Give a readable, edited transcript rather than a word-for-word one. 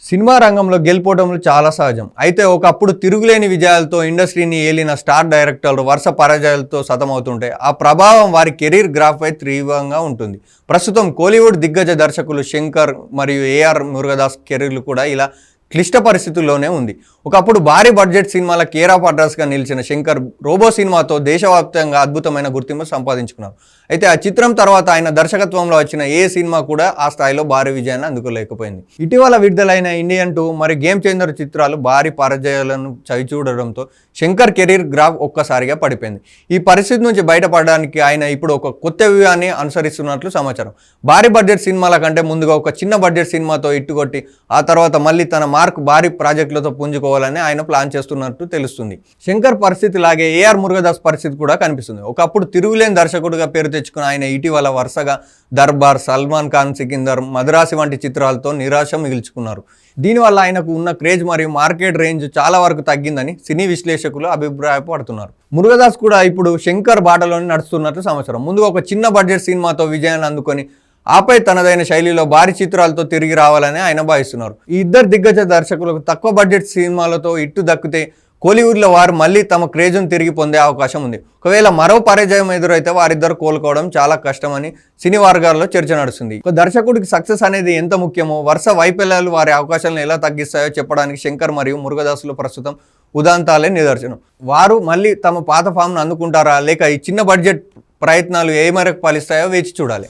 Cinema రంగంలో గెలుపోవటంలు చాలా సహజం. అయితే ఒకప్పుడు తిరుగులేని విజయాలతో ఇండస్ట్రీని ఏలిన స్టార్ డైరెక్టర్లు వరుస పరాజయాలతో సతమవుతుంటే ఆ ప్రభావం వారి కెరీర్ గ్రాఫ్పై తీవ్రంగా ఉంటుంది. ప్రస్తుతం కోలీవుడ్ దిగ్గజ దర్శకులు శంకర్ మరియు ఏఆర్ మురుగదాస్ కెరీర్లు కూడా ఇలా క్లిష్ట పరిస్థితుల్లోనే ఉంది. ఒకప్పుడు భారీ బడ్జెట్ సినిమాల కేర్ ఆఫ్ అడ్రస్గా నిలిచిన శంకర్ రోబో సినిమాతో దేశవ్యాప్తంగా అద్భుతమైన గుర్తింపు సంపాదించుకున్నారు. అయితే ఆ చిత్రం తర్వాత ఆయన దర్శకత్వంలో వచ్చిన ఏ సినిమా కూడా ఆ స్థాయిలో భారీ విజయాన్ని అందుకోలేకపోయింది. ఇటీవల విడుదలైన ఇండియన్ 2 మరి గేమ్ చేంజర్ చిత్రాలు భారీ పరాజయాలను చవిచూడడంతో శంకర్ కెరీర్ గ్రాఫ్ ఒక్కసారిగా పడిపోయింది. ఈ పరిస్థితి నుంచి బయటపడడానికి ఆయన ఇప్పుడు ఒక కొత్త వ్యూహాన్ని అనుసరిస్తున్నట్లు సమాచారం. భారీ బడ్జెట్ సినిమాల కంటే ముందుగా ఒక చిన్న బడ్జెట్ సినిమాతో ఇట్టుకొట్టి ఆ తర్వాత మళ్ళీ తన మార్క్ భారీ ప్రాజెక్టులతో పుంజుకోవాలని ఆయన ప్లాన్ చేస్తున్నట్టు తెలుస్తుంది. శంకర్ పరిస్థితి లాగే ఏఆర్ మురుగదాస్ పరిస్థితి కూడా కనిపిస్తుంది. ఒకప్పుడు తిరుగులేని దర్శకుడిగా పేరు తెచ్చుకున్న ఆయన ఇటీవల వరుసగా దర్బార్, సల్మాన్ ఖాన్, సికిందర్, మద్రాసి వంటి చిత్రాలతో నిరాశ మిగిల్చుకున్నారు. దీనివల్ల ఆయనకు ఉన్న క్రేజ్ మరియు మార్కెట్ రేంజ్ చాలా వరకు తగ్గిందని సినీ విశ్లేషకులు అభిప్రాయపడుతున్నారు. మురుగదాస్ కూడా ఇప్పుడు శంకర్ బాటలోనే నడుస్తున్నట్లు సమాచారం. ముందుగా ఒక చిన్న బడ్జెట్ సినిమాతో విజయాన్ని అందుకొని ఆపై తనదైన శైలిలో భారీ చిత్రాలతో తిరిగి రావాలని ఆయన భావిస్తున్నారు. ఈ ఇద్దరు దిగ్గజ దర్శకులకు తక్కువ బడ్జెట్ సినిమాలతో ఇట్టు దక్కితే కోలీవుడ్లో వారు మళ్ళీ తమ క్రేజ్ను తిరిగి పొందే అవకాశం ఉంది. ఒకవేళ మరో పరాజయం ఎదురైతే వారిద్దరు కోలుకోవడం చాలా కష్టమని సినీ వర్గాల్లో చర్చ నడుస్తుంది. ఒక దర్శకుడికి సక్సెస్ అనేది ఎంత ముఖ్యమో వరుస వైఫల్యాలు వారి అవకాశాలను ఎలా తగ్గిస్తాయో చెప్పడానికి శంకర్ మరియు మురుగదాసులు ప్రస్తుతం ఉదాంతాలే నిదర్శనం. వారు మళ్ళీ తమ పాత ఫామ్ను అందుకుంటారా లేక ఈ చిన్న బడ్జెట్ ప్రయత్నాలు ఏ మేరకు ఫలిస్తాయో వేచి చూడాలి.